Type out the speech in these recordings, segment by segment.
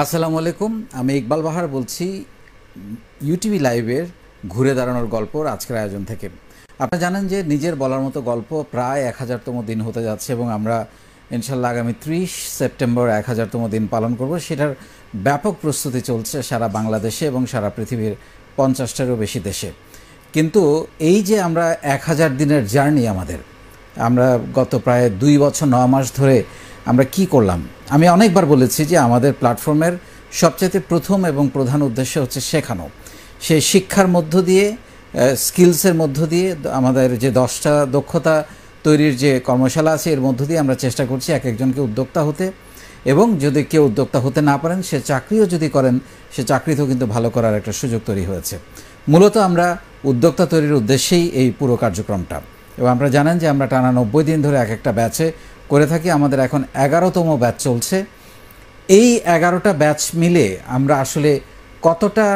আসসালামু আলাইকুম, আমি ইকবাল বাহার বলছি ইউটিভি লাইভের ঘুরে দাঁড়ানোর গল্পর আজকের আয়োজন থেকে। আপনারা জানেন যে নিজের বলার মতো গল্প প্রায় 1000তম দিন হতে যাচ্ছে এবং আমরা ইনশাল্লাহ আগামী 30 সেপ্টেম্বর 1000তম দিন পালন করব। সেটার ব্যাপক প্রস্তুতি চলছে সারা বাংলাদেশে এবং সারা পৃথিবীর 50টারও বেশি দেশে। কিন্তু এই যে আমরা 1000 দিনের জার্নি আমরা গত প্রায় 2 বছর 9 মাস ধরে আমরা কি করলাম। আমি অনেকবার বলেছি যে আমাদের প্ল্যাটফর্মের সবচেয়ে প্রথম এবং প্রধান উদ্দেশ্য হচ্ছে শেখানো। সেই শিক্ষার মধ্য দিয়ে, স্কিলসের মধ্য দিয়ে, আমাদের যে 10টা দক্ষতা তৈরির যে কর্মশালা আছে এর মধ্য দিয়ে আমরা চেষ্টা করছি এক একজনকে উদ্যোক্তা হতে, এবং যদি কেউ উদ্যোক্তা হতে না পারেন সে চাকরিও যদি করেন সে চাকরিতেও কিন্তু ভালো করার একটা সুযোগ তৈরি হয়েছে। মূলত আমরা উদ্যোক্তা তৈরির উদ্দেশ্যেই এই পুরো কার্যক্রমটা। এবং আপনারা জানেন যে আমরা টানা 90 দিন ধরে এক একটা ব্যাচে করে থাকি। আমাদের এখন 11তম ব্যাচ চলছে। এই 11টা ব্যাচ মিলে আমরা আসলে কতটা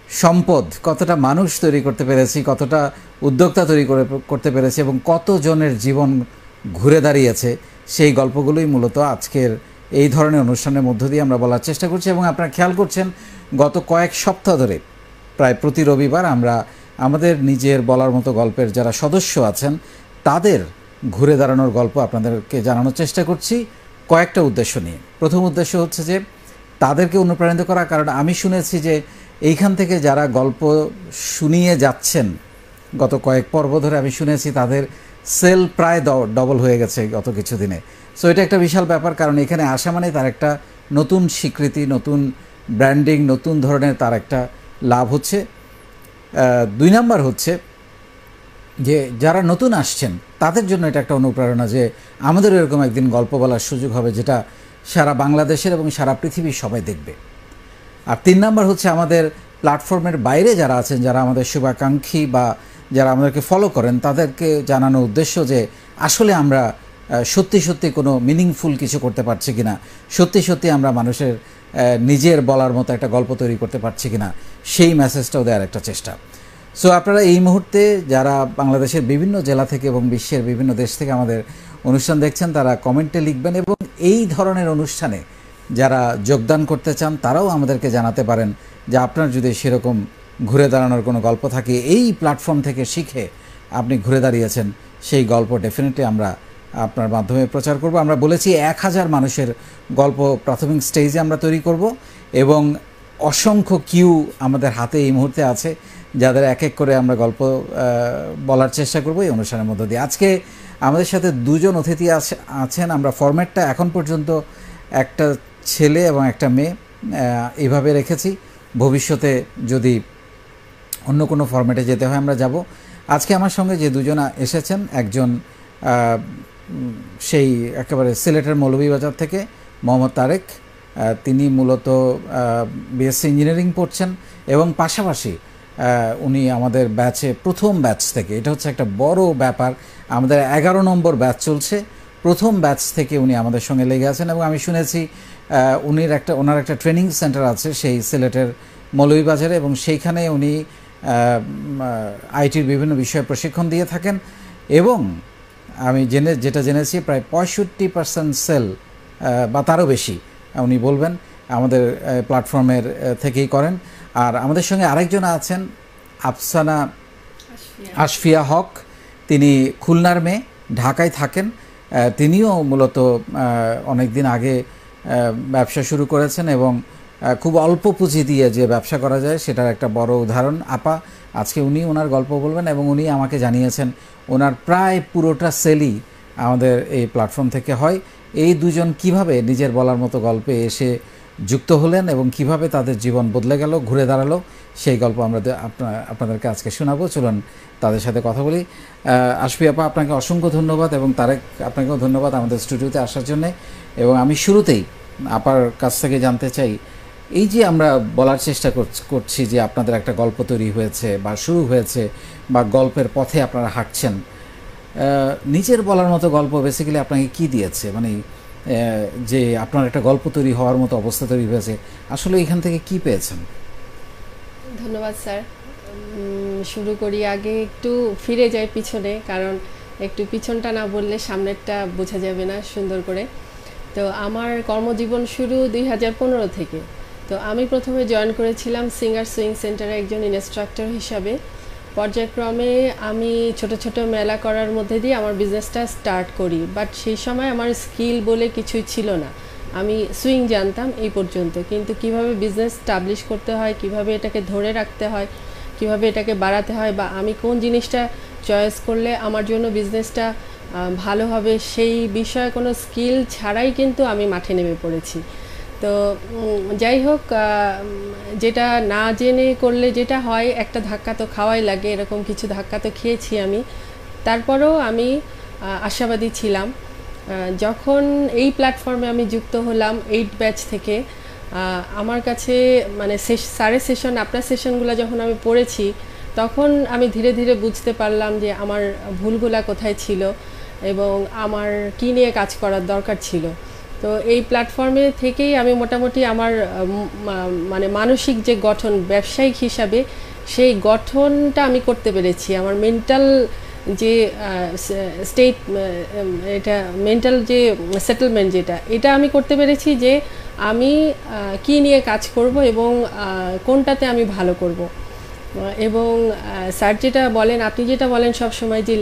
সম্পদ, কতটা মানুষ তৈরি করতে পেরেছি, কতটা উদ্যোক্তা তৈরি করতে পেরেছি এবং কতজনের জীবন ঘুরে দাঁড়িয়েছে, সেই গল্পগুলোই মূলত আজকের এই ধরনের অনুষ্ঠানের মধ্য দিয়ে আমরা বলার চেষ্টা করছি। এবং আপনারা খেয়াল করছেন গত কয়েক সপ্তাহ ধরে প্রায় প্রতি রবিবার আমরা আমাদের নিজের বলার মতো গল্পের যারা সদস্য আছেন তাদের ঘুরে দাঁড়ানোর গল্প আপনাদেরকে জানানোর চেষ্টা করছি কয়েকটা উদ্দেশ্য নিয়ে। প্রথম উদ্দেশ্য হচ্ছে যে তাদেরকে অনুপ্রাণিত করা, কারণ আমি শুনেছি যে এইখান থেকে যারা গল্প শুনিয়ে যাচ্ছেন গত কয়েক পর্ব ধরে আমি শুনেছি তাদের সেল প্রায় ডবল হয়ে গেছে গত কিছু দিনে। সো এটা একটা বিশাল ব্যাপার, কারণ এখানে আসা মানে তার একটা নতুন স্বীকৃতি, নতুন ব্র্যান্ডিং, নতুন ধরনের তার একটা লাভ হচ্ছে। 2 নাম্বার হচ্ছে যে যারা নতুন আসছেন তাদের জন্য এটা একটা অনুপ্রেরণা যে আমাদের এরকম একদিন গল্প বলার সুযোগ হবে যেটা সারা বাংলাদেশের এবং সারা পৃথিবীর সবাই দেখবে। আর 3 নাম্বার হচ্ছে আমাদের প্ল্যাটফর্মের বাইরে যারা আছেন, যারা আমাদের শুভাকাঙ্ক্ষী বা যারা আমাদেরকে ফলো করেন, তাদেরকে জানানো উদ্দেশ্য যে আসলে আমরা সত্যি সত্যি কোনো মিনিংফুল কিছু করতে পারছি কিনা, সত্যি সত্যি আমরা মানুষের নিজের বলার মতো একটা গল্প তৈরি করতে পারছি কিনা, সেই মেসেজটাও দেওয়ার একটা চেষ্টা। সো আপনারা এই মুহূর্তে যারা বাংলাদেশের বিভিন্ন জেলা থেকে এবং বিশ্বের বিভিন্ন দেশ থেকে আমাদের অনুষ্ঠান দেখছেন তারা কমেন্টে লিখবেন, এবং এই ধরনের অনুষ্ঠানে যারা যোগদান করতে চান তারাও আমাদেরকে জানাতে পারেন যে আপনার যদি সেরকম ঘুরে দাঁড়ানোর কোনো গল্প থাকে, এই প্ল্যাটফর্ম থেকে শিখে আপনি ঘুরে দাঁড়িয়েছেন, সেই গল্প ডেফিনেটলি আমরা আপনার মাধ্যমে প্রচার করব। আমরা বলেছি 1000 মানুষের গল্প প্রাথমিক স্টেজে আমরা তৈরি করব, এবং অসংখ্য কিউ আমাদের হাতে এই মুহূর্তে আছে যাদের এক এক করে আমরা গল্প বলার চেষ্টা করব এই অনুষ্ঠানের মধ্য দিয়ে। আজকে আমাদের সাথে 2 জন অতিথি আছেন। আমরা ফরম্যাটটা এখন পর্যন্ত একটা ছেলে এবং একটা মেয়ে এইভাবে রেখেছি। ভবিষ্যতে যদি অন্য কোনো ফরম্যাটে যেতে হয় আমরা যাব। আজকে আমার সঙ্গে যে 2 জন এসেছেন, একজন সেই একেবারে সিলেটের মৌলভীবাজার থেকে মোহাম্মদ তারেক, তিনি মূলত বিএসসি ইঞ্জিনিয়ারিং পড়ছেন এবং পাশাপাশি উনি আমাদের ব্যাচে প্রথম ব্যাচ থেকে, এটা হচ্ছে একটা বড় ব্যাপার, আমাদের 11 নম্বর ব্যাচ চলছে, প্রথম ব্যাচ থেকে উনি আমাদের সঙ্গে লেগে আছেন। এবং আমি শুনেছি ওনার একটা ট্রেনিং সেন্টার আছে সেই সিলেটের মৌলভীবাজারে, এবং সেইখানে উনি আইটির বিভিন্ন বিষয়ে প্রশিক্ষণ দিয়ে থাকেন। এবং আমি যেটা জেনেছি প্রায় 65% সেল বা তারও বেশি উনি বলবেন আমাদের প্ল্যাটফর্মের থেকেই করেন। আর আমাদের সঙ্গে আরেকজন আছেন আফসানা আশফিয়া হক, তিনি খুলনার মেয়ে, ঢাকায় থাকেন। তিনিও মূলত অনেক দিন আগে ব্যবসা শুরু করেছেন এবং খুব অল্প পুঁজি দিয়ে যে ব্যবসা করা যায় সেটার একটা বড় উদাহরণ আপা। আজকে উনি ওনার গল্প বলবেন, এবং উনি আমাকে জানিয়েছেন ওনার প্রায় পুরোটা সেলই আমাদের এই প্ল্যাটফর্ম থেকে হয়। এই 2 জন কীভাবে নিজের বলার মতো গল্পে এসে যুক্ত হলেন এবং কিভাবে তাদের জীবন বদলে গেল, ঘুরে দাঁড়ালো, সেই গল্প আমরা আপনাদেরকে আজকে শোনাবো। চলুন তাদের সাথে কথা বলি। আশফি আপা, আপনাকে অসংখ্য ধন্যবাদ, এবং তারেক আপনাকেও ধন্যবাদ আমাদের স্টুডিওতে আসার জন্যে। এবং আমি শুরুতেই আপার কাছ থেকে জানতে চাই, এই যে আমরা বলার চেষ্টা করছি যে আপনাদের একটা গল্প তৈরি হয়েছে বা শুরু হয়েছে বা গল্পের পথে আপনারা হাঁটছেন, নিজের বলার মতো গল্প বেসিক্যালি আপনাকে কি দিয়েছে, মানে যে আপনার একটা গল্প তৈরি হওয়ার মতো অবস্থা তৈরি হয়েছে, আসলে এখান থেকে কি পেয়েছেন? ধন্যবাদ স্যার। শুরু করি, আগে একটু ফিরে যাই পিছনে, কারণ একটু পিছনটা না বললে সামনেরটা বোঝা যাবে না সুন্দর করে। তো আমার কর্মজীবন শুরু 2015 থেকে। তো আমি প্রথমে জয়েন করেছিলাম সিঙ্গার সুইং সেন্টারে একজন ইনস্ট্রাক্টর হিসাবে। পর্যায়ক্রমে আমি ছোট ছোট মেলা করার মধ্যে দিয়ে আমার বিজনেসটা স্টার্ট করি, বাট সেই সময় আমার স্কিল বলে কিছুই ছিল না। আমি সুইং জানতাম এই পর্যন্ত, কিন্তু কিভাবে বিজনেস স্টাবলিশ করতে হয়, কিভাবে এটাকে ধরে রাখতে হয়, কিভাবে এটাকে বাড়াতে হয়, বা আমি কোন জিনিসটা চয়েস করলে আমার জন্য বিজনেসটা ভালো হবে, সেই বিষয়ে কোনো স্কিল ছাড়াই কিন্তু আমি মাঠে নেমে পড়েছি। তো যাই হোক, যেটা না জেনে করলে যেটা হয়, একটা ধাক্কা তো খাওয়াই লাগে, এরকম কিছু ধাক্কা তো খেয়েছি আমি। তারপরেও আমি আশাবাদী ছিলাম। যখন এই প্ল্যাটফর্মে আমি যুক্ত হলাম 8 ব্যাচ থেকে, আমার কাছে মানে স্যারের সেশন, আপনার সেশনগুলো যখন আমি পড়েছি, তখন আমি ধীরে ধীরে বুঝতে পারলাম যে আমার ভুলগুলা কোথায় ছিল এবং আমার কী নিয়ে কাজ করার দরকার ছিল। তো এই প্ল্যাটফর্মে থেকেই আমি মোটামুটি আমার মানে মানসিক যে গঠন ব্যবসায়িক হিসাবে, সেই গঠনটা আমি করতে পেরেছি। আমার মেন্টাল যে স্টেট, এটা মেন্টাল যে সেটেলমেন্ট, এটা আমি করতে পেরেছি যে আমি কি নিয়ে কাজ করব এবং কোনটাতে আমি ভালো করব। এবং স্যার যেটা বলেন, আপনি যেটা বলেন সব সময়, যে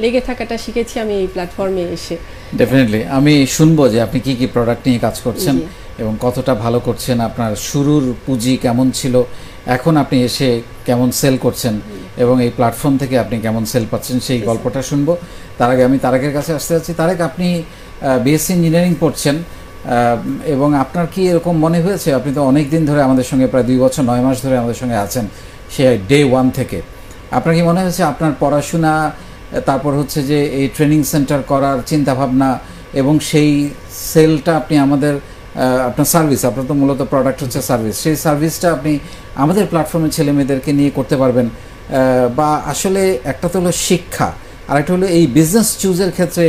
লেগে থাকাটা শিখেছি আমি এই প্ল্যাটফর্মে এসে। ডেফিনেটলি আমি শুনবো যে আপনি কি কি প্রোডাক্ট নিয়ে কাজ করছেন এবং কতটা ভালো করছেন, আপনার শুরুর পুঁজি কেমন ছিল, এখন আপনি এসে কেমন সেল করছেন এবং এই প্ল্যাটফর্ম থেকে আপনি কেমন সেল পাচ্ছেন, সেই গল্পটা শুনবো। তার আগে আমি তারেকের কাছে আসতে যাচ্ছি। তারেক, আপনি বিএসসি ইঞ্জিনিয়ারিং পড়ছেন এবং আপনার কি এরকম মনে হয়েছে, আপনি তো অনেক দিন ধরে আমাদের সঙ্গে, প্রায় 2 বছর 9 মাস ধরে আমাদের সঙ্গে আছেন, সে ডে 1 থেকে, আপনার কি মনে হয়েছে আপনার পড়াশোনা, তারপর হচ্ছে যে এই ট্রেনিং সেন্টার করার চিন্তাভাবনা এবং সেই সেলটা আপনি আমাদের, আপনার সার্ভিস, আপনার তো মূলত প্রোডাক্ট হচ্ছে সার্ভিস, সেই সার্ভিসটা আপনি আমাদের প্ল্যাটফর্মের ছেলে মেয়েদেরকে নিয়ে করতে পারবেন, বা আসলে একটা তো হলো শিক্ষা, আর একটা হলো এই বিজনেস চুজের ক্ষেত্রে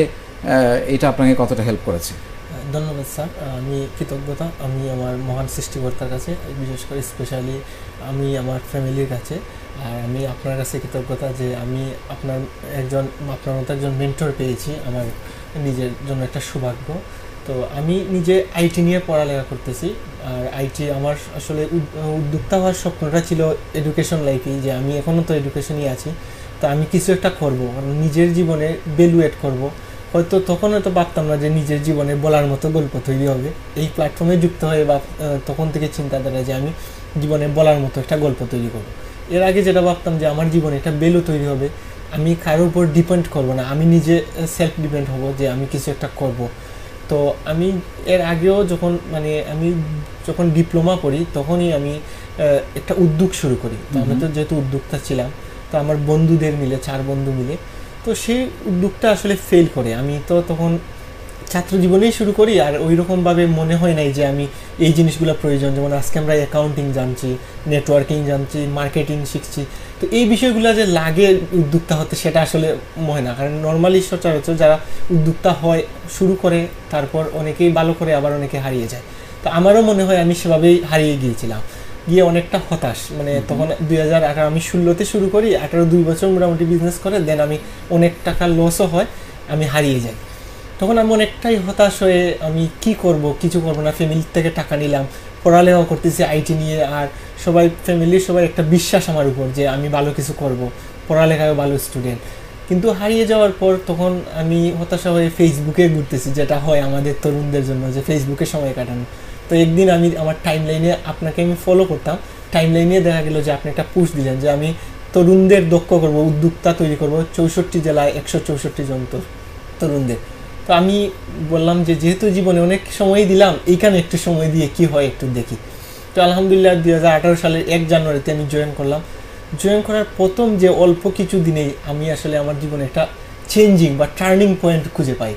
এটা আপনাকে কতটা হেল্প করেছে? ধন্যবাদ স্যার, আমি কৃতজ্ঞতা আমি আমার মহান সৃষ্টিকর্তার কাছে, বিশেষ করে স্পেশালি আমি আমার ফ্যামিলির কাছে, আর আমি আপনার কাছে কৃতজ্ঞতা যে আমি আপনার মতো একজন মেন্টর পেয়েছি, আমার নিজের জন্য একটা সৌভাগ্য। তো আমি নিজে আইটি নিয়ে পড়ালেখা করতেছি, আর আইটি আমার আসলে উদ্যোক্তা হওয়ার স্বপ্নটা ছিল এডুকেশন লাইফে, যে আমি এখনও তো এডুকেশনই আছি, তো আমি কিছু একটা করবো, নিজের জীবনে ভ্যালুয়েট করব। হয়তো তখন হয়তো ভাবতাম না যে নিজের জীবনে বলার মতো গল্প তৈরি হবে। এই প্ল্যাটফর্মে যুক্ত হয়ে বা তখন থেকে চিন্তাধারা যে আমি জীবনে বলার মতো একটা গল্প তৈরি করব। এর আগে যেটা ভাবতাম যে আমার জীবনে একটা ভ্যালু তৈরি হবে, আমি কারোর উপর ডিপেন্ড করব না, আমি নিজে সেলফ ডিপেন্ড হব, যে আমি কিছু একটা করব। তো আমি এর আগেও আমি যখন ডিপ্লোমা পড়ি, তখনই আমি একটা উদ্যোগ শুরু করি। তো আমি তো যেহেতু উদ্যোক্তা ছিলাম, তো আমার বন্ধুদের মিলে, 4 বন্ধু মিলে, তো সেই উদ্যোগটা আসলে ফেল করে। আমি তো তখন ছাত্র জীবনেই শুরু করি, আর ওই রকমভাবে মনে হয় নাই যে আমি এই জিনিসগুলো প্রয়োজন। যেমন আজকে আমরা অ্যাকাউন্টিং জানছি, নেটওয়ার্কিং জানছি, মার্কেটিং শিখছি, তো এই বিষয়গুলো যে লাগে উদ্যোক্তা হতে, সেটা আসলে হয় না। কারণ নর্মালি সচরাচর যারা উদ্যোক্তা হয়, শুরু করে, তারপর অনেকেই ভালো করে, আবার অনেকে হারিয়ে যায়। তো আমারও মনে হয় আমি সেভাবেই হারিয়ে গিয়েছিলাম, গিয়ে অনেকটা হতাশ। তখন 2018 আমি 16তে শুরু করি, 2 বছর মোটামুটি বিজনেস করে, দেন আমি অনেক টাকা লসও হয়, আমি হারিয়ে যাই। তখন আমি অনেকটাই হতাশ হয়ে আমি কি করব, কিছু করবো না, ফ্যামিলির থেকে টাকা নিলাম, পড়ালেখা করতেছি আইটি নিয়ে, আর ফ্যামিলির সবাই একটা বিশ্বাস আমার উপর যে আমি ভালো কিছু করব, পড়ালেখায় ভালো স্টুডেন্ট। কিন্তু হারিয়ে যাওয়ার পর তখন আমি হতাশা হয়ে ফেসবুকে ঘুরতেছি, যেটা হয় আমাদের তরুণদের জন্য, যে ফেসবুকে সময় কাটানো। তো একদিন আমি আমার টাইম লাইনে, আপনাকে আমি ফলো করতাম, টাইম লাইনে দেখা গেল যে আপনি একটা পোস্ট দিলেন যে আমি তরুণদের দক্ষ করব, উদ্যোক্তা তৈরি করব 64 জেলায় 164 জন তরুণদের। তো আমি বললাম যে যেহেতু জীবনে অনেক সময় দিলাম, এইখানে একটু সময় দিয়ে কি হয় একটু দেখি। তো আলহামদুলিল্লাহ 2018 সালের 1 জানুয়ারিতে আমি জয়েন করলাম। জয়েন করার প্রথম যে অল্প কিছু দিনেই আমি আসলে আমার জীবনে একটা চেঞ্জিং বা টার্নিং পয়েন্ট খুঁজে পাই।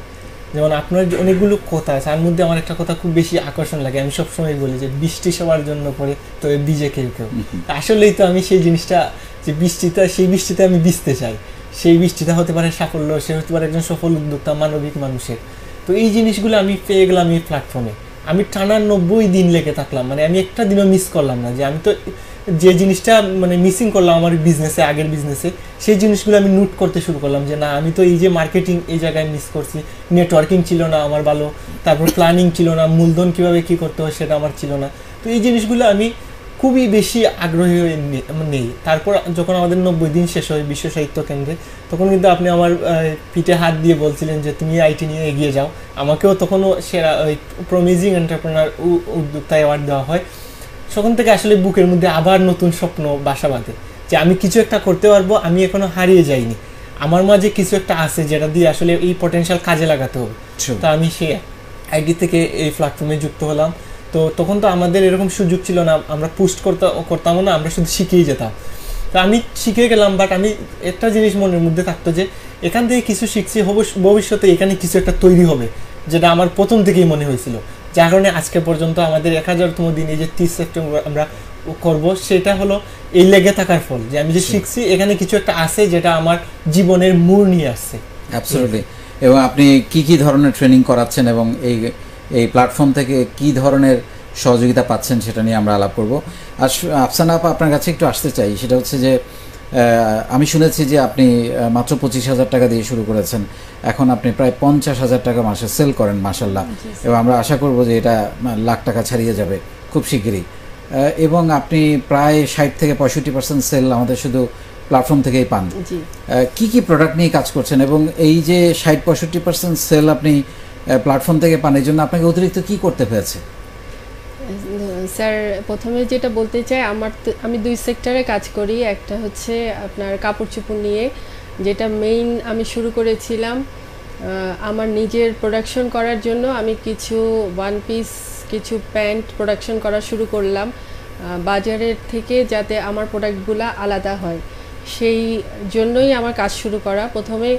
যেমন আপনার অনেকগুলো কথা আছে, তার মধ্যে আমার একটা কথা খুব বেশি আকর্ষণ লাগে। আমি সবসময় বলি যে বৃষ্টি সবার জন্য পড়ে, তো ভিজে কেউ কেউ। আসলেই তো আমি সেই জিনিসটা, যে সেই বৃষ্টিতে আমি ভিজতে চাই। সেই বৃষ্টিটা হতে পারে সাফল্য, সে হতে পারে একজন সফল উদ্যোক্তা, মানবিক মানুষের। তো এই জিনিসগুলো আমি পেয়ে গেলাম এই প্ল্যাটফর্মে। আমি টানা 90 দিন লেগে থাকলাম, আমি একটা দিনও মিস করলাম না, যে আমি তো যে জিনিসটা মানে মিসিং করলাম আমার বিজনেসে, আগের বিজনেসে, সেই জিনিসগুলো আমি নোট করতে শুরু করলাম যে না, আমি তো এই যে মার্কেটিং এই জায়গায় মিস করছি, নেটওয়ার্কিং ছিল না আমার ভালো, তারপর প্ল্যানিং ছিল না, মূলধন কীভাবে কী করতে হয় সেটা আমার ছিল না। তো এই জিনিসগুলো আমি খুবই বেশি আগ্রহী হয়ে নেই। তারপর যখন আমাদের 90 দিন শেষ হয় বিশ্ব সাহিত্য কেন্দ্রে, তখন কিন্তু আপনি আমার পিঠে হাত দিয়ে বলছিলেন যে তুমি আইটি নিয়ে এগিয়ে যাও। আমাকেও তখনও সেরা ওই প্রমিজিং এন্টারপ্রেনার উদ্যোক্তা অ্যাওয়ার্ড দেওয়া হয়। তখন থেকে আসলে বুকের মধ্যে আবার নতুন স্বপ্ন বাসা বাঁধে যে আমি কিছু একটা করতে পারবো, আমি এখনো হারিয়ে যাইনি, আমার মাঝে কিছু একটা আছে যেটা দিয়ে আসলে এই পটেনশিয়াল কাজে লাগাতে হবে। তো আমি সেই আইডি থেকে এই প্ল্যাটফর্মে যুক্ত হলাম। তো তখন তো আমাদের এরকম সুযোগ ছিল না, আমরা পোস্ট করতামও না, আমরা শুধু শিখেই যেতাম। তো আমি শিখে গেলাম, বাট আমি একটা জিনিস মনের মধ্যে থাকতো যে এখান থেকে কিছু শিখছি, ভবিষ্যতে এখানে কিছু একটা তৈরি হবে, যেটা আমার প্রথম থেকেই মনে হয়েছিল। যার কারণে আজকে পর্যন্ত আমাদের 1000তম দিন এই যে 30 সেপ্টেম্বর আমরা করব, সেটা হলো এই লেগে থাকার ফল, যে আমি যে শিখছি এখানে কিছু একটা আছে যেটা আমার জীবনের মূল নিয়ে আসছে। অ্যাবসলিউটলি। এবং আপনি কি ধরনের ট্রেনিং করাচ্ছেন এবং এই প্ল্যাটফর্ম থেকে কি ধরনের সহযোগিতা পাচ্ছেন সেটা নিয়ে আমরা আলাপ করব। আর আফসানা আপা, আপনার কাছে একটু আসতে চাই, সেটা হচ্ছে যে আমি শুনেছি যে আপনি মাত্র 25,000 টাকা দিয়ে শুরু করেছেন, এখন আপনি প্রায় 50,000 টাকা মাসে সেল করেন, মাশাল্লাহ। এবং আমরা আশা করব যে এটা লাখ টাকা ছাড়িয়ে যাবে খুব শিগগিরই। এবং আপনি প্রায় 60 থেকে 65% সেল আমাদের শুধু প্ল্যাটফর্ম থেকেই পান। কি প্রোডাক্ট নিয়ে কাজ করছেন, এবং এই যে 60-65% সেল আপনি প্ল্যাটফর্ম থেকে পান, এই জন্য আপনাকে অতিরিক্ত কি করতে হয়েছে? স্যার, প্রথমে যেটা বলতে চাই, আমি 2 সেক্টরে কাজ করি। একটা হচ্ছে আপনার কাপড় চোপড় নিয়ে, যেটা মেইন আমি শুরু করেছিলাম আমার নিজের প্রোডাকশন করার জন্য। আমি কিছু ওয়ান পিস, কিছু প্যান্ট প্রোডাকশন করা শুরু করলাম বাজারের থেকে, যাতে আমার প্রোডাক্টগুলো আলাদা হয়। সেই জন্যই আমার কাজ শুরু করা। প্রথমে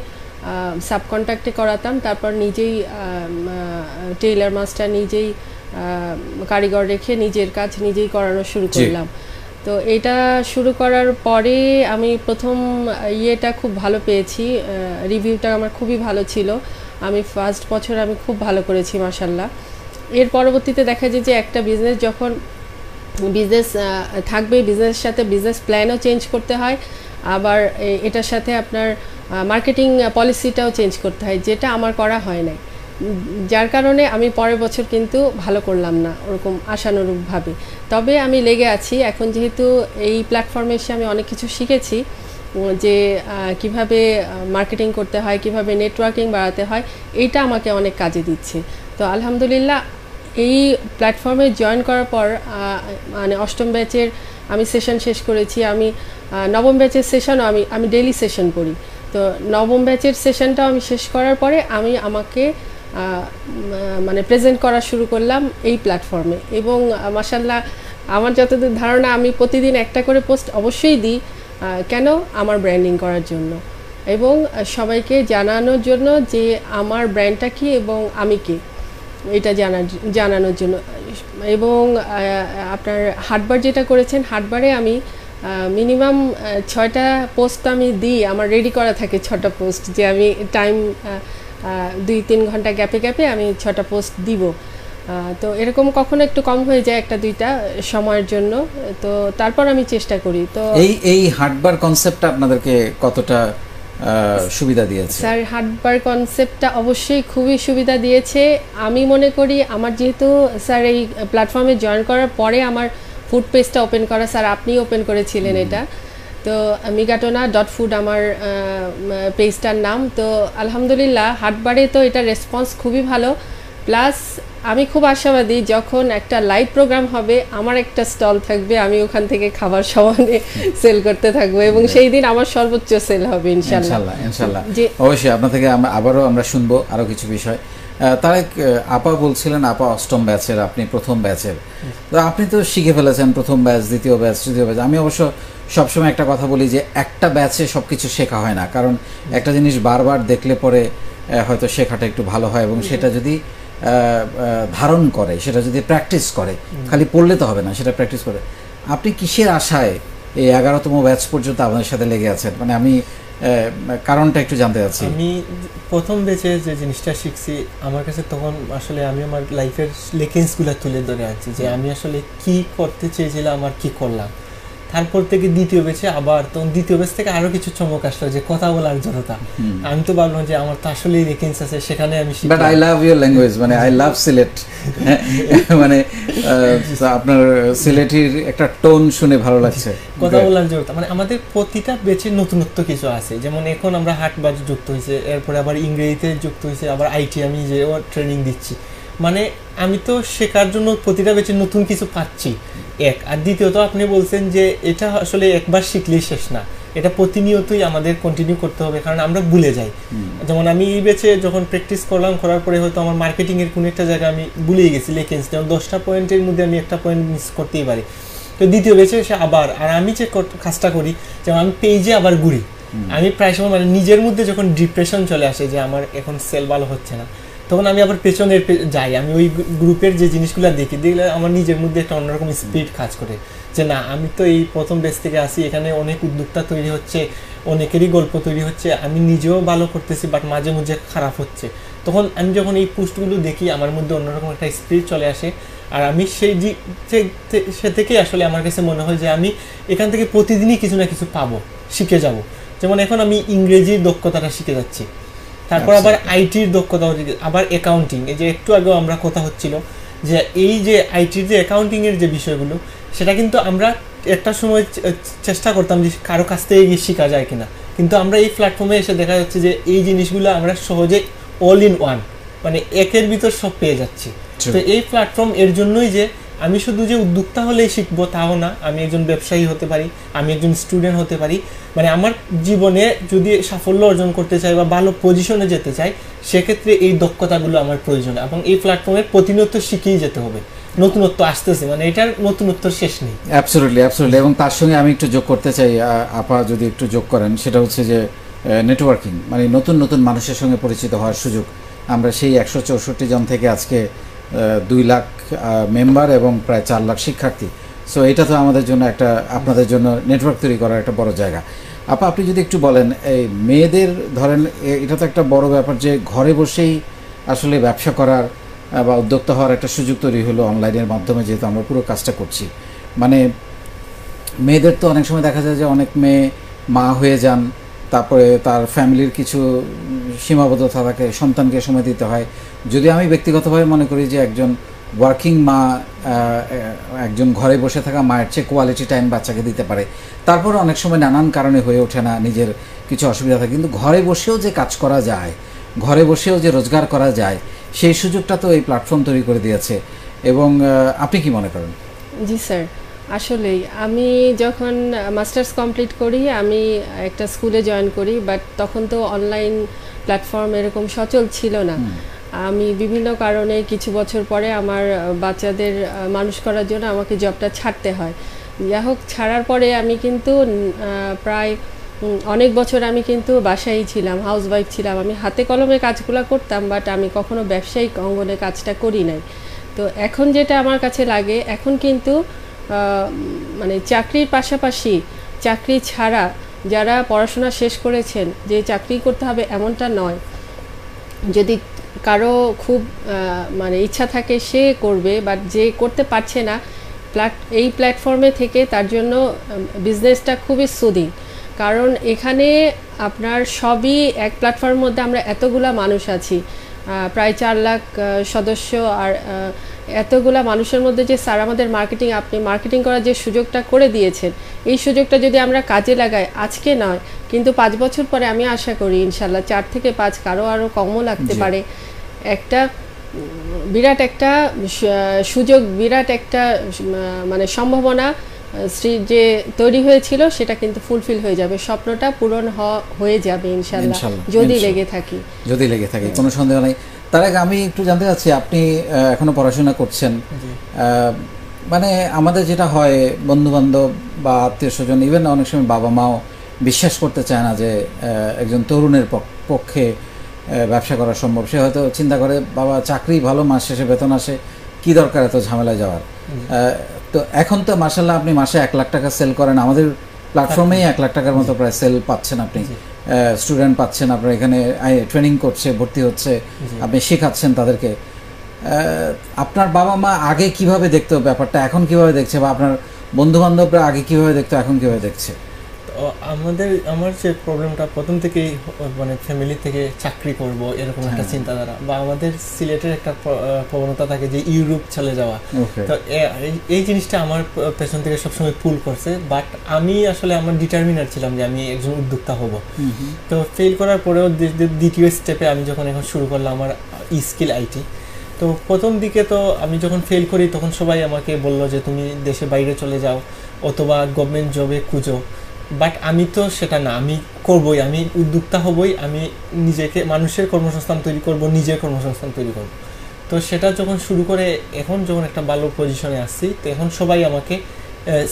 সাবকন্ট্রাক্টে করাতাম, তারপর নিজেই টেইলার মাস্টার, নিজেই কারিগর রেখে নিজের কাজ নিজেই করানো শুরু করলাম। তো এটা শুরু করার পরে আমি প্রথম ইয়েটা খুব ভালো পেয়েছি, রিভিউটা আমার খুবই ভালো ছিল। আমি ফার্স্ট বছর আমি খুব ভালো করেছি মাশাল্লাহ। এর পরবর্তীতে দেখা যায় যে একটা বিজনেস যখন বিজনেস থাকবে, বিজনেসের সাথে বিজনেস প্ল্যানও চেঞ্জ করতে হয়, আবার এটার সাথে আপনার মার্কেটিং পলিসিটাও চেঞ্জ করতে হয়, যেটা আমার করা হয় নাই। যার কারণে আমি পরের বছর কিন্তু ভালো করলাম না ওরকম আশানুরূপভাবে। তবে আমি লেগে আছি। এখন যেহেতু এই প্ল্যাটফর্মে এসে আমি অনেক কিছু শিখেছি, যে কিভাবে মার্কেটিং করতে হয়, কিভাবে নেটওয়ার্কিং বাড়াতে হয়, এইটা আমাকে অনেক কাজে দিচ্ছে। তো আলহামদুলিল্লাহ এই প্ল্যাটফর্মে জয়েন করার পর মানে 8ম ব্যাচের আমি সেশন শেষ করেছি। আমি 9ম ব্যাচের সেশনও আমি ডেইলি সেশন করি। তো 9ম ব্যাচের সেশনটাও আমি শেষ করার পরে আমাকে মানে প্রেজেন্ট করা শুরু করলাম এই প্ল্যাটফর্মে। এবং মাশাল্লাহ আমার যতদূর ধারণা, আমি প্রতিদিন একটা করে পোস্ট অবশ্যই দিই। কেন? আমার ব্র্যান্ডিং করার জন্য এবং সবাইকে জানানোর জন্য যে আমার ব্র্যান্ডটা কী এবং আমি কে, এটা জানানোর জন্য। এবং আপনার হাটবার যেটা করেছেন, হাটবারে আমি মিনিমাম 6টা পোস্ট আমি দিই। আমার রেডি করা থাকে 6টা পোস্ট, যে আমি টাইম 2-3 ঘন্টা গ্যাপে আমি 6টা পোস্ট দিব। তো এরকম কখনো একটু কম হয়ে যায়, 1-2টা সময়ের জন্য। তো তারপর আমি চেষ্টা করি। তো এই হাটবার কনসেপ্টটা আপনাদেরকে কতটা সুবিধা দিয়েছে? স্যার, হাটবার কনসেপ্টটা অবশ্যই খুবই সুবিধা দিয়েছে। আমি মনে করি আমার যেহেতু স্যার এই প্ল্যাটফর্মে জয়েন করার পরে আমার ফুড পেজটা ওপেন করা, স্যার আপনি ওপেন করেছিলেন এটা। তো megatona.food আমার পেজটার নাম। তো আলহামদুলিল্লাহ হাটবারে তো এটা রেসপন্স খুবই ভালো। প্লাস আমি খুব আশাবাদী, যখন একটা লাইভ প্রোগ্রাম হবে আমার একটা স্টল থাকবে, আমি ওখান থেকে খাবার সমানে সেল করতে থাকবো এবং সেই দিন আমার সর্বোচ্চ সেল হবে ইনশাল্লাহ। অবশ্যই আপনার থেকে আবারও আমরা শুনবো আরও কিছু বিষয়। তারেক আপা বলছিলেন আপা 8ম ব্যাচের, আপনি 1ম ব্যাচের। তো আপনি তো শিখে ফেলেছেন 1ম ব্যাচ, 2য় ব্যাচ, 3য় ব্যাচ। আমি অবশ্য সবসময় একটা কথা বলি যে একটা ব্যাচে সব কিছু শেখা হয় না, কারণ একটা জিনিস বারবার দেখলে পরে হয়তো শেখাটা একটু ভালো হয়, এবং সেটা যদি ধারণ করে, সেটা যদি প্র্যাকটিস করে, খালি পড়লে তো হবে না, সেটা প্র্যাকটিস করে। আপনি কিসের আশায় এই 11তম ব্যাচ পর্যন্ত আপনাদের সাথে লেগে আছেন? মানে আমি কারণটা একটু জানতে চাচ্ছি। আমি 1ম ব্যাচে যে জিনিসটা শিখছি, আমার কাছে তখন আসলে আমি আমার লাইফের লেকেন্সগুলো তুলে ধরে আছি, যে আমি আসলে কি করতে চেয়েছিলাম আর কি করলাম। তারপর থেকে দ্বিতীয় ব্যাচে আবার, তখন দ্বিতীয় ব্যাচ থেকে আরো কিছু চমক আসলো যে কথা বলার জড়তা। আমি তো ভাবলাম যে আমার তো আসলেই ভ্যাকেন্সি আছে, সেখানে আমি but I love your language, মানে আই লাভ সিলেট, মানে আপনার সিলেটির একটা টোন শুনে ভালো লাগছে। কথা বলার জড়তা মানে আমাদের প্রতিটা ব্যাচে নতুনত্ব কিছু আছে, যেমন এখন আমরা হাট বাজার যুক্ত হয়েছে, এরপরে আবার ইংরেজিতে যুক্ত হয়েছে, আবার আইটি আমি যে ট্রেনিং দিচ্ছি, মানে আমি তো শেখার জন্য প্রতিটা ব্যাচে নতুন কিছু পাচ্ছি এক। আর দ্বিতীয়ত আপনি বলছেন যে এটা আসলে একবার শিখলেই শেষ না, এটা প্রতিনিয়তই আমাদের কন্টিনিউ করতে হবে, কারণ আমরা ভুলে যাই। যেমন আমি এই ব্যাচে যখন প্র্যাকটিস করলাম, করার পরে হয়তো আমার মার্কেটিং এর কোনো একটা জায়গা আমি ভুলেই গেছি, লেখেন্স, যেমন 10টা পয়েন্টের মধ্যে আমি একটা পয়েন্ট মিস করতেই পারি। তো দ্বিতীয় ব্যাচে এসে আবার, আর আমি যে কাজটা করি, যেমন আমি পেজে আবার ঘুরি, আমি প্রায় সময় মানে নিজের মধ্যে যখন ডিপ্রেশন চলে আসে যে আমার এখন সেল ভালো হচ্ছে না, তখন আমি আবার পেছনের যাই, আমি ওই গ্রুপের যে জিনিসগুলো দেখলে আমার নিজের মধ্যে একটা অন্যরকম স্পিড কাজ করে যে না, আমি তো এই প্রথম বেস থেকে আসি, এখানে অনেক উদ্যোক্তা তৈরি হচ্ছে, অনেকেরই গল্প তৈরি হচ্ছে, আমি নিজেও ভালো করতেছি, বাট মাঝে মাঝে খারাপ হচ্ছে। তখন আমি যখন এই পোস্টগুলো দেখি, আমার মধ্যে অন্যরকম একটা স্পিড চলে আসে, আর আমি সে থেকেই আসলে আমার কাছে মনে হয় যে আমি এখান থেকে প্রতিদিনই কিছু না কিছু পাবো, শিখে যাব। যেমন এখন আমি ইংরেজির দক্ষতাটা শিখে যাচ্ছি, তারপর আবার আইটির দক্ষতা, আবার অ্যাকাউন্টিং, এই যে একটু আগেও আমরা কথা হচ্ছিল যে এই যে আইটির যে অ্যাকাউন্টিংয়ের যে বিষয়গুলো, সেটা কিন্তু আমরা একটা সময় চেষ্টা করতাম যে কারো কাছ থেকে গিয়ে শেখা যায় কিনা, কিন্তু আমরা এই প্ল্যাটফর্মে এসে দেখা যাচ্ছে যে এই জিনিসগুলো আমরা সহজে অল ইন ওয়ান, মানে একের ভিতর সব পেয়ে যাচ্ছি। তো এই প্ল্যাটফর্ম এর জন্যই যে আমি শুধু যে উদ্যোক্তা হলেই শিখবো তাও না, আমি একজন ব্যবসায়ী হতে পারি, আমি একজন স্টুডেন্ট হতে পারি, মানে আমার জীবনে যদি সাফল্য অর্জন করতে চাই বা ভালো পজিশনে যেতে চাই, সেক্ষেত্রে এই দক্ষতাগুলো আমার প্রয়োজন, এবং এই প্ল্যাটফর্মে প্রতিনিয়ত শিখেই যেতে হবে, নতুনত্ব আসতেছে, মানে এটার নতুনত্ব শেষ নেই। Absolutely, absolutely. এবং তার সঙ্গে আমি একটু যোগ করতে চাই, আপা যদি একটু যোগ করেন, সেটা হচ্ছে যে নেটওয়ার্কিং, মানে নতুন নতুন মানুষের সঙ্গে পরিচিত হওয়ার সুযোগ। আমরা সেই 164 জন থেকে আজকে 2 লাখ মেম্বার এবং প্রায় 4 লাখ শিক্ষার্থী। সো এটা তো আমাদের জন্য একটা, আপনাদের জন্য নেটওয়ার্ক তৈরি করার একটা বড় জায়গা। আপনি যদি একটু বলেন, এই মেয়েদের ধরেন এটা তো একটা বড় ব্যাপার যে ঘরে বসেই আসলে ব্যবসা করার বা উদ্যোক্তা হওয়ার একটা সুযোগ তৈরি হলো অনলাইনের মাধ্যমে, যেহেতু আমরা পুরো কাজটা করছি। মানে মেয়েদের তো অনেক সময় দেখা যায় যে অনেক মেয়ে মা হয়ে যান, তারপরে তার ফ্যামিলির কিছু সীমাবদ্ধতা থাকে, সন্তানকে সময় দিতে হয়। যদি আমি ব্যক্তিগতভাবে মনে করি যে একজন ওয়ার্কিং মা একজন ঘরে বসে থাকা মায়ের চেয়ে কোয়ালিটি টাইম বাচ্চাকে দিতে পারে, তারপরে অনেক সময় নানান কারণে হয়ে ওঠে না, নিজের কিছু অসুবিধা থাকে, কিন্তু ঘরে বসেও যে কাজ করা যায়, ঘরে বসেও যে রোজগার করা যায়, সেই সুযোগটা তো এই প্ল্যাটফর্ম তৈরি করে দিয়েছে। এবং আপনি কি মনে করেন? জি স্যার, আসলেই আমি যখন মাস্টার্স কমপ্লিট করি, আমি একটা স্কুলে জয়েন করি, বাট তখন তো অনলাইন প্ল্যাটফর্ম এরকম সচল ছিল না। আমি বিভিন্ন কারণে কিছু বছর পরে আমার বাচ্চাদের মানুষ করার জন্য আমাকে জবটা ছাড়তে হয়। যা হোক, ছাড়ার পরে আমি কিন্তু প্রায় অনেক বছর আমি কিন্তু বাসায়ই ছিলাম, হাউসওয়াইফ ছিলাম। আমি হাতে কলমে কাজগুলো করতাম, বাট আমি কখনো ব্যবসায়িক অঙ্গনে কাজটা করি নাই। তো এখন যেটা আমার কাছে লাগে, এখন কিন্তু মানে চাকরির পাশাপাশি, চাকরি ছাড়া যারা পড়াশোনা শেষ করেছেন যে চাকরি করতে হবে এমনটা নয়, যদি কারো খুব মানে ইচ্ছা থাকে সে করবে, বাট যে করতে পারছে না, এই প্ল্যাটফর্মে থেকে তার জন্য বিজনেসটা খুবই সুদিং। কারণ এখানে আপনার সবই এক প্ল্যাটফর্মের মধ্যে আমরা এতগুলা মানুষ আছি, প্রায় 4 লাখ সদস্য, আর এতগুলা মানুষের মধ্যে যে স্যার আমাদের আপনি মার্কেটিং করার যে সুযোগটা করে দিয়েছেন, এই সুযোগটা যদি আমরা কাজে লাগাই, আজকে নয় কিন্তু 5 বছর পরে আমি আশা করি ইনশাল্লাহ 4 থেকে 5, আরও কমও লাগতে পারে, একটা বিরাট একটা সুযোগ, বিরাট একটা মানে সম্ভাবনা যে তৈরি হয়েছিল সেটা কিন্তু ফুলফিল হয়ে যাবে, স্বপ্নটা পূরণ হয়ে যাবে ইনশাল্লাহ, যদি লেগে থাকি, কোনো সন্দেহ নেই। তার আগে আমি একটু জানতে চাচ্ছি, আপনি এখনো পড়াশোনা করছেন, মানে আমাদের যেটা হয় বন্ধু বান্ধব বা আত্মীয় স্বজন, ইভেন অনেক সময় বাবা মাও বিশ্বাস করতে চায় না যে একজন তরুণের পক্ষে ব্যবসা করা সম্ভব। সে হয়তো চিন্তা করে বাবা চাকরি ভালো, মাস শেষে বেতন আসে, কি দরকার এত ঝামেলা যাওয়ার। তো এখন তো মাশাআল্লাহ আপনি মাসে 1 লাখ টাকা সেল করেন, আমাদের প্ল্যাটফর্মেই 1 লাখ টাকার মতো প্রায় সেল পাচ্ছেন, আপনি স্টুডেন্ট পাচ্ছেন, আপনার এখানে ট্রেনিং করছে, ভর্তি হচ্ছে, আপনি শেখাচ্ছেন তাদেরকে। আপনার বাবা মা আগে কিভাবে দেখতো ব্যাপারটা, এখন কিভাবে দেখছে, বা আপনার বন্ধু বান্ধবরা আগে কিভাবে দেখতো, এখন কিভাবে দেখছে? তো আমার যে প্রবলেমটা প্রথম থেকেই মানে ফ্যামিলি থেকে চাকরি করব এরকম একটা চিন্তাধারা, বা আমাদের সিলেটের একটা প্রবণতা থাকে যে ইউরোপ চলে যাওয়া। তো এই জিনিসটা আমার পেছন থেকে সবসময় পুল করছে, বাট আমি আসলে আমার ডিটারমিনার ছিলাম যে আমি একজন উদ্যোক্তা হব। তো ফেল করার পরেও দ্বিতীয় স্টেপে আমি যখন এখন শুরু করলাম আমার স্কিল আইটি, তো প্রথম দিকে তো আমি যখন ফেল করি তখন সবাই আমাকে বললো যে তুমি দেশে বাইরে চলে যাও অথবা গভর্নমেন্ট জবে খুঁজো, বাট আমি তো সেটা না, আমি করবই, আমি উদ্যোক্তা হবই, আমি নিজেকে মানুষের কর্মসংস্থান তৈরি করব, নিজের কর্মসংস্থান তৈরি করব। তো সেটা যখন শুরু করে এখন যখন একটা ভালো পজিশনে আসছি, তো এখন সবাই আমাকে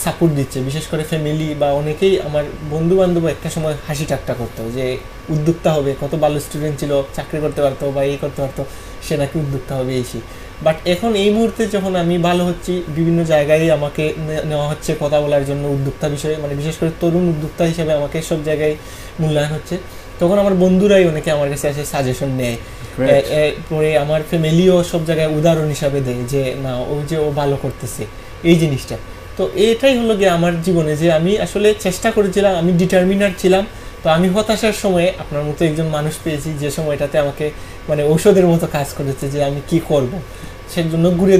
সাপোর্ট দিচ্ছে, বিশেষ করে ফ্যামিলি বা অনেকেই আমার বন্ধু বান্ধব একটা সময় হাসি ঠাট্টা করতো যে উদ্যোক্তা হবে, কত ভালো স্টুডেন্ট ছিল, চাকরি করতে পারতো বা এই করতে পারতো, সে নাকি উদ্যোক্তা হবে এই সেই। বাট এখন এই মুহূর্তে যখন আমি ভালো হচ্ছি, বিভিন্ন জায়গায় আমাকে নেওয়া হচ্ছে কথা বলার জন্য উদ্যোক্তা বিষয়ে, মানে বিশেষ করে তরুণ উদ্যোক্তা হিসেবে আমাকে সব জায়গায় মূল্যায়ন হচ্ছে, তখন আমার বন্ধুরাই অনেকে আমার কাছে এসে সাজেশন নেয়, পরে আমার ফ্যামিলিও সব জায়গায় উদাহরণ হিসাবে দেয় যে না ও ভালো করতেছে এই জিনিসটা। তো এটাই হলো গিয়ে আমার জীবনে যে আমি আসলে চেষ্টা করেছিলাম, আমি ডিটারমিনার ছিলাম। তো আমি হতাশার সময়ে আপনার মতো একজন মানুষ পেয়েছি যে সময়টাতে আমাকে মানে ঔষধের মতো কাজ করেছে যে আমি কি করব, সেজন্য ঘুরে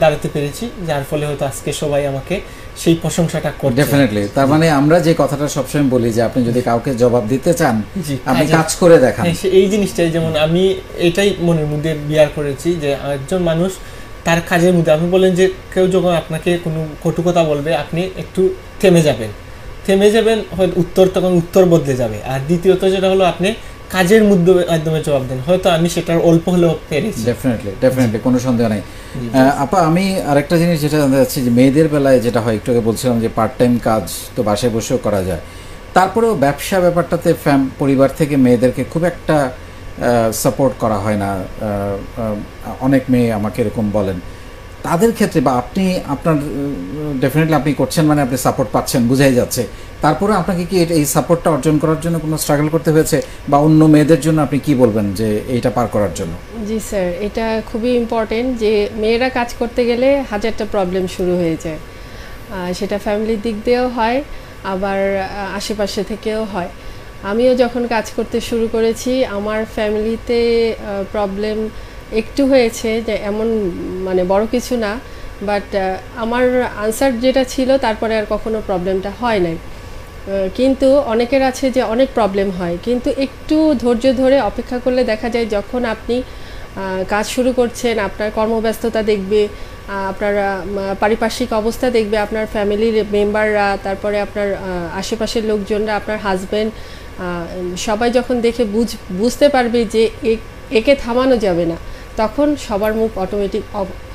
দাঁড়াতে পেরেছি, যার ফলে হয়তো আজকে সবাই আমাকে সেই প্রশংসাটা করছে। ডেফিনেটলি। তার মানে আমরা যে কথাটা সবসময় বলি যে আপনি যদি কাউকে জবাব দিতে চান আপনি কাজ করে দেখান, এই জিনিসটাই যেমন আমি এটাই মনের মধ্যে বিয়ার করেছি যে একজন মানুষ তার কাজের মধ্যে, আপনি বলেন যে কেউ যখন আপনাকে কোনো কটু কথা বলবে আপনি একটু থেমে যাবেন, হয়তো তখন উত্তর বদলে যাবে। আর দ্বিতীয়ত যেটা হলো আপনি কাজের মাধ্যমে জবাব দেন, হয়তো আমি সেটার অল্প হলেও পেরেছি। ডেফিনেটলি কোনো সন্দেহ নাই। আপা, আমি আরেকটা জিনিস যেটা জানতে চাচ্ছি যে মেয়েদের বেলায় যেটা হয়, একটু আগে বলছিলাম যে পার্ট টাইম কাজ তো বাসায় বসেও করা যায়, তারপরেও ব্যবসা ব্যাপারটাতে পরিবার থেকে মেয়েদেরকে খুব একটা সাপোর্ট করা হয় না, অনেক মেয়ে আমাকে এরকম বলেন। তাদের ক্ষেত্রে বা আপনার ডেফিনেটলি আপনি করছেন মানে আপনি সাপোর্ট পাচ্ছেন বোঝাই যাচ্ছে, তারপরে আপনাকে কি এই সাপোর্টটা অর্জন করার জন্য কোনো স্ট্রাগল করতে হয়েছে, বা অন্য মেয়েদের জন্য আপনি কি বলবেন যে এইটা পার করার জন্য? জি স্যার, এটা খুবই ইম্পর্টেন্ট যে মেয়েরা কাজ করতে গেলে হাজারটা প্রবলেম শুরু হয়ে যায়, সেটা ফ্যামিলির দিক দিয়েও হয় আবার আশেপাশে থেকেও হয়। আমিও যখন কাজ করতে শুরু করেছি আমার ফ্যামিলিতে প্রবলেম একটু হয়েছে, যে এমন মানে বড় কিছু না, বাট আমার আনসার যেটা ছিল তারপরে আর কখনো প্রবলেমটা হয় নাই। কিন্তু অনেকের আছে যে অনেক প্রবলেম হয়, কিন্তু একটু ধৈর্য ধরে অপেক্ষা করলে দেখা যায় যখন আপনি কাজ শুরু করছেন আপনার কর্মব্যস্ততা দেখবে, আপনার পারিপার্শ্বিক অবস্থা দেখবে, আপনার ফ্যামিলির মেম্বাররা, তারপরে আপনার আশেপাশের লোকজনরা, আপনার হাজব্যান্ড, সবাই যখন দেখে বুঝতে পারবে যে একে থামানো যাবে না, তখন সবার মুখ অটোমেটিক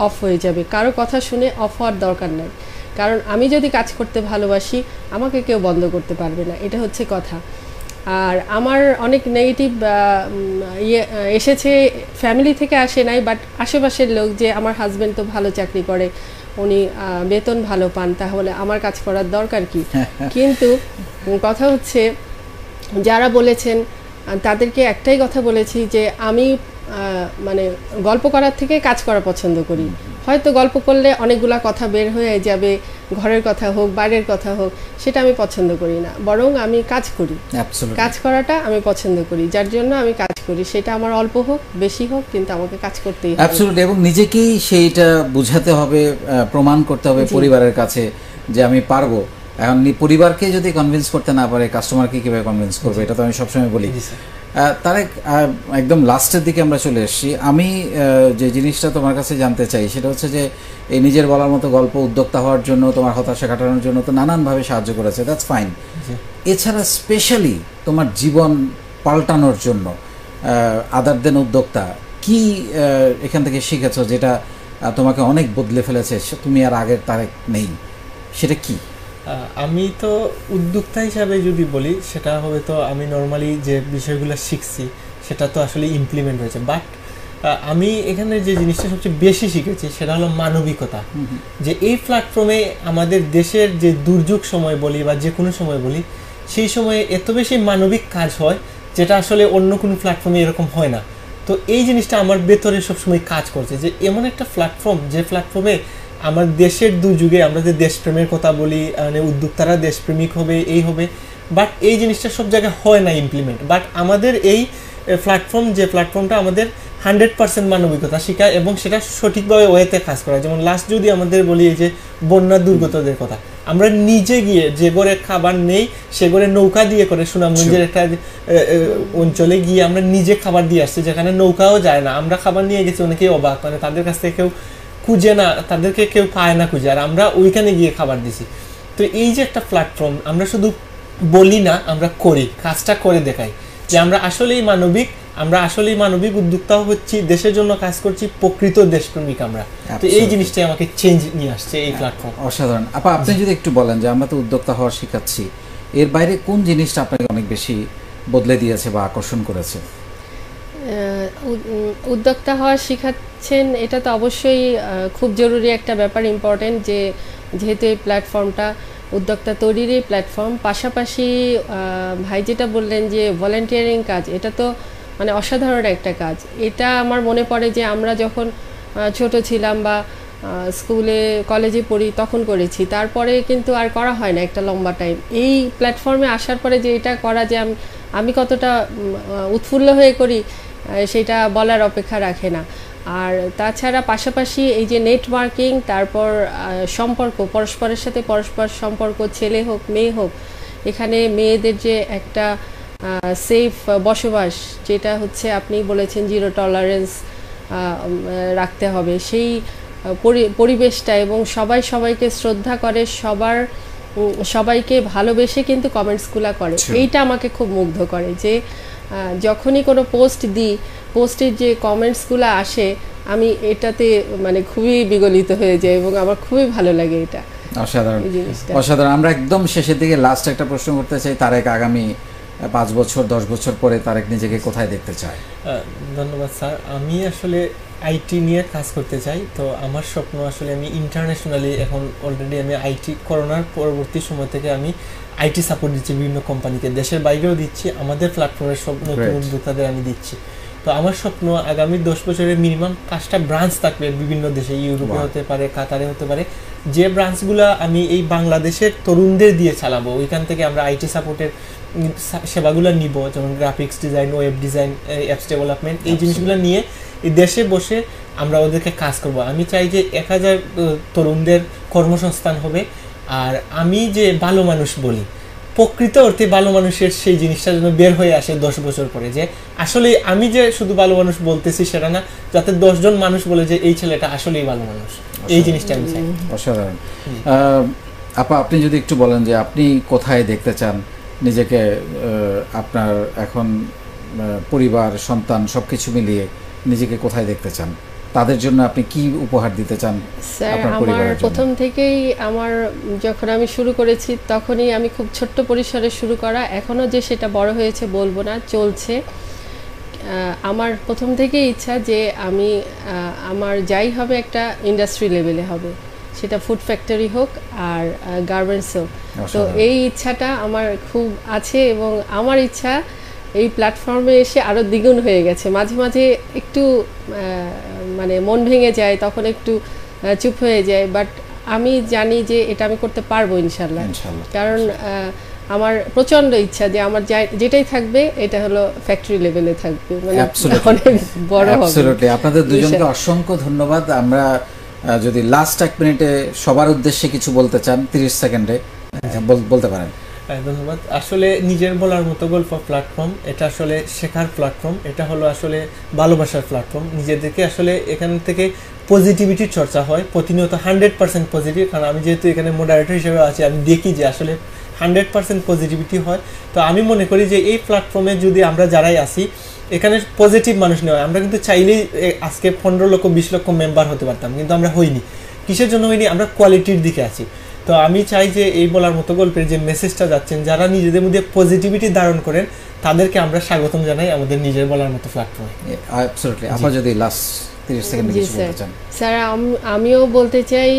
অফ হয়ে যাবে। কারো কথা শুনে অফ হওয়ার দরকার নাই, কারণ আমি যদি কাজ করতে ভালোবাসি আমাকে কেউ বন্ধ করতে পারবে না, এটা হচ্ছে কথা। আর আমার অনেক নেগেটিভ এসেছে, ফ্যামিলি থেকে আসে নাই, বাট আশেপাশের লোক, যে আমার হাজব্যান্ড তো ভালো চাকরি করে, উনি বেতন ভালো পান, তাহলে আমার কাজ করার দরকার কি? কিন্তু কথা হচ্ছে যারা বলেছেন তাদেরকে একটাই কথা বলেছি যে আমি মানে গল্প করার থেকে কাজ করা পছন্দ করি। হয়তো গল্প করলে অনেকগুলা কথা বের হয়ে যাবে, ঘরের কথা হোক বাইরের কথা হোক, সেটা আমি পছন্দ করি না, বরং আমি কাজ করি, কাজ করাটা আমি পছন্দ করি, যার জন্য আমি কাজ করি, সেটা আমার অল্প হোক বেশি হোক, কিন্তু আমাকে কাজ করতেই হবে। অ্যাবসলিউটলি। এবং নিজেকেই সেইটা বুঝাতে হবে, প্রমাণ করতে হবে পরিবারের কাছে যে আমি পারবো। এখন পরিবারকে যদি কনভিন্স করতে না পারে কাস্টমারকে কীভাবে কনভিন্স করবে, এটা তো আমি সবসময় বলি। তারেক, একদম লাস্টের দিকে আমরা চলে এসেছি। আমি যে জিনিসটা তোমার কাছে জানতে চাই সেটা হচ্ছে যে এই নিজের বলার মতো গল্প উদ্যোক্তা হওয়ার জন্য, তোমার হতাশা কাটানোর জন্য তো নানানভাবে সাহায্য করেছে, দ্যাটস ফাইন। এছাড়া স্পেশালি তোমার জীবন পাল্টানোর জন্য আদার দেন উদ্যোক্তা কি এখান থেকে শিখেছো যেটা তোমাকে অনেক বদলে ফেলেছে, তুমি আর আগের তারেক নেই, সেটা কি? আমি তো উদ্যোক্তা হিসাবে যদি বলি সেটা হবে তো আমি নর্মালি যে বিষয়গুলো শিখছি সেটা তো আসলে ইমপ্লিমেন্ট হয়েছে, বাট আমি এখানে যে জিনিসটা সবচেয়ে বেশি শিখেছি সেটা হলো মানবিকতা। যে এই প্ল্যাটফর্মে আমাদের দেশের যে দুর্যোগ সময় বলি বা যে কোনো সময় বলি, সেই সময়ে এত বেশি মানবিক কাজ হয় যেটা আসলে অন্য কোনো প্ল্যাটফর্মে এরকম হয় না। তো এই জিনিসটা আমার ভেতরে সবসময় কাজ করছে যে এমন একটা প্ল্যাটফর্ম, যে প্ল্যাটফর্মে আমার দেশের দুযুগে আমরা যে দেশপ্রেমের কথা বলি, মানে উদ্যোক্তারা দেশপ্রেমিক হবে, এই হবে, বাট এই জিনিসটা সব জায়গায় হয় না ইমপ্লিমেন্ট। বাট আমাদের এই প্ল্যাটফর্ম, যে প্ল্যাটফর্মটা আমাদের 100% মানবিকতা শেখায় এবং সেটা সঠিকভাবে ওয়েতে কাজ করা। যেমন লাস্ট যদি আমাদের বলি এই যে বন্যা দুর্গতদের কথা, আমরা নিজে গিয়ে যে ঘরে খাবার নেই সে ঘরে নৌকা দিয়ে করে সুনামগঞ্জের একটা অঞ্চলে গিয়ে আমরা নিজে খাবার দিয়ে আসছি, যেখানে নৌকাও যায় না। আমরা খাবার নিয়ে গেছি, অনেকেই অবাক, মানে তাদের কাছ থেকে কেউ খুঁজে না, তাদেরকে কেউ পায় না খুঁজে, আর আমরা ওইখানে গিয়ে খাবার দিছি। তো এই যে একটা প্ল্যাটফর্ম, আমরা শুধু বলি না, আমরা করি, কাজটা করে দেখাই যে আমরা আসলেই মানবিক, আমরা আসলেই মানবিক উদ্যোক্তাও হচ্ছি, দেশের জন্য কাজ করছি, প্রকৃত দেশপ্রেমিক আমরা। তো এই জিনিসটাই আমাকে চেঞ্জ নিয়ে আসছে এই প্ল্যাটফর্ম। অসাধারণ। আপা, আপনি যদি একটু বলেন যে আমরা তো উদ্যোক্তা হওয়া শেখাচ্ছি, এর বাইরে কোন জিনিসটা আপনাকে অনেক বেশি বদলে দিয়েছে বা আকর্ষণ করেছে? উদ্যোক্তা হওয়া শেখাচ্ছেন, এটা তো অবশ্যই খুব জরুরি একটা ব্যাপার, ইম্পর্টেন্ট, যে যেহেতু এই প্ল্যাটফর্মটা উদ্যোক্তা তৈরিরই প্ল্যাটফর্ম। পাশাপাশি ভাই যেটা বললেন যে ভলেন্টিয়ারিং কাজ, এটা তো মানে অসাধারণ একটা কাজ। এটা আমার মনে পড়ে যে আমরা যখন ছোট ছিলাম বা স্কুলে কলেজে পড়ি তখন করেছি, তারপরে কিন্তু আর করা হয় না একটা লম্বা টাইম। এই প্ল্যাটফর্মে আসার পরে যে এটা করা, যে আমি কতটা উৎফুল্ল হয়ে করি সেটা বলার অপেক্ষা রাখে না। আর তাছাড়া পাশাপাশি এই যে নেটওয়ার্কিং, তারপর সম্পর্ক, পরস্পরের সাথে পরস্পর সম্পর্ক, ছেলে হোক মেয়ে হোক, এখানে মেয়েদের যে একটা সেফ বসবাস, যেটা হচ্ছে আপনি বলেছেন জিরো টলারেন্স রাখতে হবে, সেই পরিবেশটা, এবং সবাই সবাইকে শ্রদ্ধা করে, সবাইকে ভালোবেসে কিন্তু কমেন্টসগুলো করে, এইটা আমাকে খুব মুগ্ধ করে। যে যখনই কোনো পোস্ট দিই, পোস্টের যে কমেন্টসগুলো আসে, আমি এটাতে মানে খুবই বিগলিত হয়ে যাই এবং আমার খুবই ভালো লাগে এটা। অসাধারণ, অসাধারণ। আমরা একদম শেষের দিকে লাস্ট একটা প্রশ্ন করতে চাই, তারেক আগামী 5 বছর 10 বছর পরে তারেক নিজেকে কোথায় দেখতে চায়? ধন্যবাদ স্যার। আমি আসলে আইটি নিয়ে কাজ করতে চাই। তো আমার স্বপ্ন আসলে আমি ইন্টারন্যাশনালি, এখন অলরেডি আমি আইটি, করোনার পরবর্তী সময় থেকে আমি আইটি সাপোর্ট দিচ্ছি বিভিন্ন কোম্পানিকে, দেশের বাইরেও দিচ্ছি, আমাদের প্ল্যাটফর্মের সব নতুন উদ্যোক্তাদের আমি দিচ্ছি। তো আমার স্বপ্ন আগামী 10 বছরে মিনিমাম 5টা ব্রাঞ্চ থাকবে বিভিন্ন দেশে, ইউরোপে হতে পারে, কাতারে হতে পারে, যে ব্রাঞ্চগুলো আমি এই বাংলাদেশের তরুণদের দিয়ে চালাবো। ওইখান থেকে আমরা আইটি সাপোর্টের সেবাগুলো নিব, যেমন graphics design, web design, apps development, এই জিনিসগুলো নিয়ে এই দেশে বসে আমরা ওদেরকে কাজ করব। আমি চাই যে 1000 তরুণদের কর্মসংস্থান হবে। আর আমি যে ভালো মানুষ বলি, প্রকৃত অর্থে ভালো মানুষের সেই জিনিসটা যেন বের হয়ে আসে 10 বছর পরে, যে আসলে আমি যে শুধু ভালো মানুষ বলতেছি সেটা না, যাতে 10 জন মানুষ বলে যে এই ছেলেটা আসলেই ভালো মানুষ, এই জিনিসটা আমি চাই। অসাধারণ। আপা, আপনি যদি একটু বলেন যে আপনি কোথায় দেখতে চান নিজেকে, আপনার এখন পরিবার, সন্তান সবকিছু মিলিয়ে নিজেকে কোথায় দেখতে চান, তাদের জন্য আপনি কি উপহার দিতে চান? স্যার, আমার প্রথম থেকেই, আমার যখন আমি শুরু করেছি তখনই আমি খুব ছোট্ট পরিসরে শুরু করা, এখনও যে সেটা বড় হয়েছে বলবো না, চলছে। আমার প্রথম থেকেই ইচ্ছা যে আমি আমার যাই হবে একটা ইন্ডাস্ট্রি লেভেলে হবে, সেটা ফুড ফ্যাক্টরি হোক আর গার্মেন্টস হোক। তো এই ইচ্ছাটা আমার খুব আছে এবং আমার ইচ্ছা এই প্ল্যাটফর্মে এসে আরও দ্বিগুণ হয়ে গেছে। মাঝে মাঝে একটু মানে মন ভেঙে যায়, তখন একটু চুপ হয়ে যায়, বাট আমি জানি যে এটা আমি করতে পারবো ইনশাল্লাহ। কারণ আমার প্রচন্ড ইচ্ছা যে আমার যেটাই থাকবে এটা হলো ফ্যাক্টরি লেভেলে থাকবে, মানে অনেক বড় হবে। অ্যাবসলিউটলি। আপনাদের দুজনকে অসংখ্য ধন্যবাদ। আমরা যদি লাস্ট 1 মিনিটে সবার উদ্দেশ্যে কিছু বলতে চান, 30 সেকেন্ডে বলতে পারেন। ধন্যবাদ। আসলে নিজের বলার মতো গল্প প্ল্যাটফর্ম, এটা আসলে শেখার প্ল্যাটফর্ম, এটা হলো আসলে ভালোবাসার প্ল্যাটফর্ম। নিজেদেরকে আসলে এখান থেকে পজিটিভিটির চর্চা হয় প্রতিনিয়ত, 100% পজিটিভ। কারণ আমি যেহেতু এখানে মডারেটর হিসেবে আছি, আমি দেখি যে আসলে 100% পজিটিভিটি হয়। তো আমি মনে করি যে এই প্ল্যাটফর্মে যদি আমরা যারাই আসি, এখানে পজিটিভ মানুষ নেওয়া, আমরা কিন্তু চাইলেই আজকে 15 লক্ষ 20 লক্ষ মেম্বার হতে পারতাম, কিন্তু আমরা হইনি। কিসের জন্য হইনি? আমরা কোয়ালিটির দিকে আছি। তো আমি চাই যে এই বলার মতো গল্পের যে মেসেজটা যাচ্ছেন, যারা নিজেদের মধ্যে পজিটিভিটি ধারণ করেন তাদেরকে আমরা স্বাগতম জানাই আমাদের নিজের বলার মতো প্ল্যাটফর্মে। অ্যাবসলিউটলি। আপনি যদি লাস্ট 30 সেকেন্ডে কিছু বলতে চান। স্যার, আমিও বলতে চাই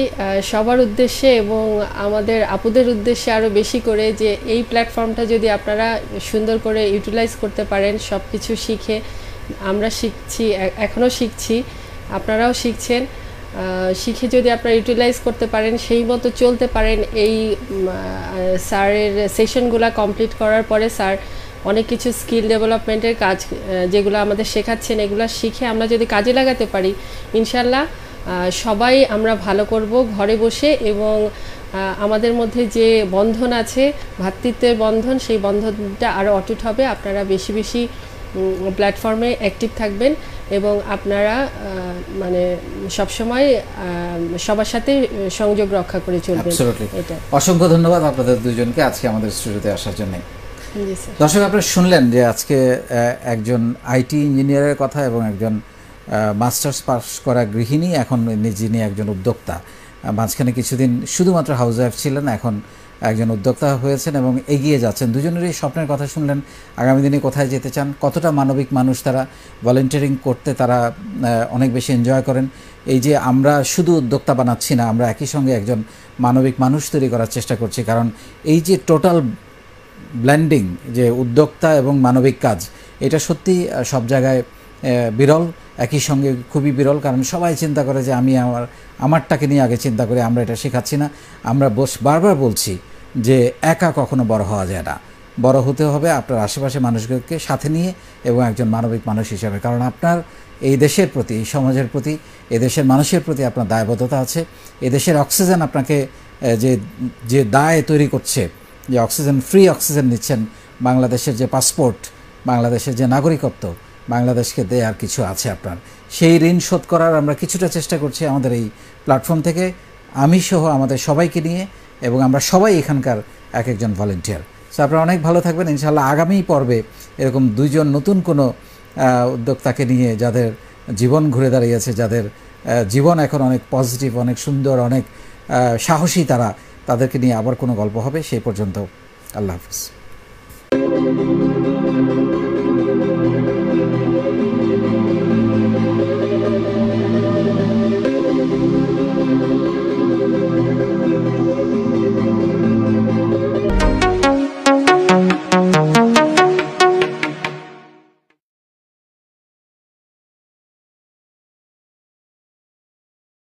সবার উদ্দেশ্যে এবং আমাদের আপুদের উদ্দেশ্যে আরও বেশি করে, যে এই প্ল্যাটফর্মটা যদি আপনারা সুন্দর করে ইউটিলাইজ করতে পারেন, সব কিছু শিখে, আমরা শিখছি, এখনও শিখছি, আপনারাও শিখছেন, শিখে যদি আপনারা ইউটিলাইজ করতে পারেন, সেই মতো চলতে পারেন, এই স্যারের সেশনগুলো কমপ্লিট করার পরে স্যার অনেক কিছু স্কিল ডেভেলপমেন্টের কাজ যেগুলো আমাদের শেখাচ্ছেন, এগুলো শিখে আমরা যদি কাজে লাগাতে পারি, ইনশাল্লাহ সবাই আমরা ভালো করব ঘরে বসে। এবং আমাদের মধ্যে যে বন্ধন আছে, ভ্রাতৃত্বের বন্ধন, সেই বন্ধনটা আরও অটুট হবে। আপনারা বেশি বেশি প্ল্যাটফর্মে অ্যাক্টিভ থাকবেন এবং আপনারা মানে সবসময় সবার সাথে সংযোগ রক্ষা করে চলবেন। এটা অসংখ্য ধন্যবাদ আপনাদের দুজনকে আজকে আমাদের স্টুডিওতে আসার জন্য। দর্শক, আপনারা শুনলেন যে আজকে একজন আইটি ইঞ্জিনিয়ারের কথা এবং একজন মাস্টার্স পাস করা গৃহিণী, এখন যিনি একজন উদ্যোক্তা। মাঝখানে কিছুদিন শুধুমাত্র হাউসওয়াইফ ছিলেন, এখন একজন উদ্যোক্তা হয়েছেন এবং এগিয়ে যাচ্ছেন। দুজনেরই স্বপ্নের কথা শুনলেন, আগামী দিনে কোথায় যেতে চান, কতটা মানবিক মানুষ তারা, ভলেন্টিয়ারিং করতে তারা অনেক বেশি এনজয় করেন। এই যে আমরা শুধু উদ্যোক্তা বানাচ্ছি না, আমরা একই সঙ্গে একজন মানবিক মানুষ তৈরি করার চেষ্টা করছি। কারণ এই যে টোটাল ব্লেন্ডিং, যে উদ্যোক্তা এবং মানবিক কাজ, এটা সত্যি সব জায়গায় বিরল, একই সঙ্গে খুবই বিরল। কারণ সবাই চিন্তা করে যে আমি আমারটাকে নিয়ে আগে চিন্তা করে, আমরা এটা শেখাচ্ছি না। আমরা বারবার বলছি যে একা কখনো বড় হওয়া যায় না, বড় হতে হবে আপনার আশেপাশে মানুষগুলোকে সাথে নিয়ে এবং একজন মানবিক মানুষ হিসেবে। কারণ আপনার এই দেশের প্রতি, এই সমাজের প্রতি, এই দেশের মানুষের প্রতি আপনার দায়বদ্ধতা আছে। এই দেশের অক্সিজেন আপনাকে যে দায় তৈরি করছে, যে অক্সিজেন, ফ্রি অক্সিজেন নিচ্ছেন, বাংলাদেশের যে পাসপোর্ট, বাংলাদেশের যে নাগরিকত্ব, বাংলাদেশকে দেয়ার কিছু আছে আপনার, সেই ঋণ শোধ করার আমরা কিছুটা চেষ্টা করছি আমাদের এই প্ল্যাটফর্ম থেকে, আমি সহ আমাদের সবাইকে নিয়ে, এবং আমরা সবাই এখানকার এক একজন ভলেন্টিয়ার। সো আপনারা অনেক ভালো থাকবেন। ইনশাআল্লাহ আগামী পর্বে এরকম দুইজন নতুন কোনো উদ্যোক্তাকে নিয়ে, যাদের জীবন ঘুরে দাঁড়িয়েছে, যাদের জীবন এখন অনেক পজিটিভ, অনেক সুন্দর, অনেক সাহসী, তাদেরকে নিয়ে আবার কোনো গল্প হবে। সেই পর্যন্ত আল্লাহ হাফিজ।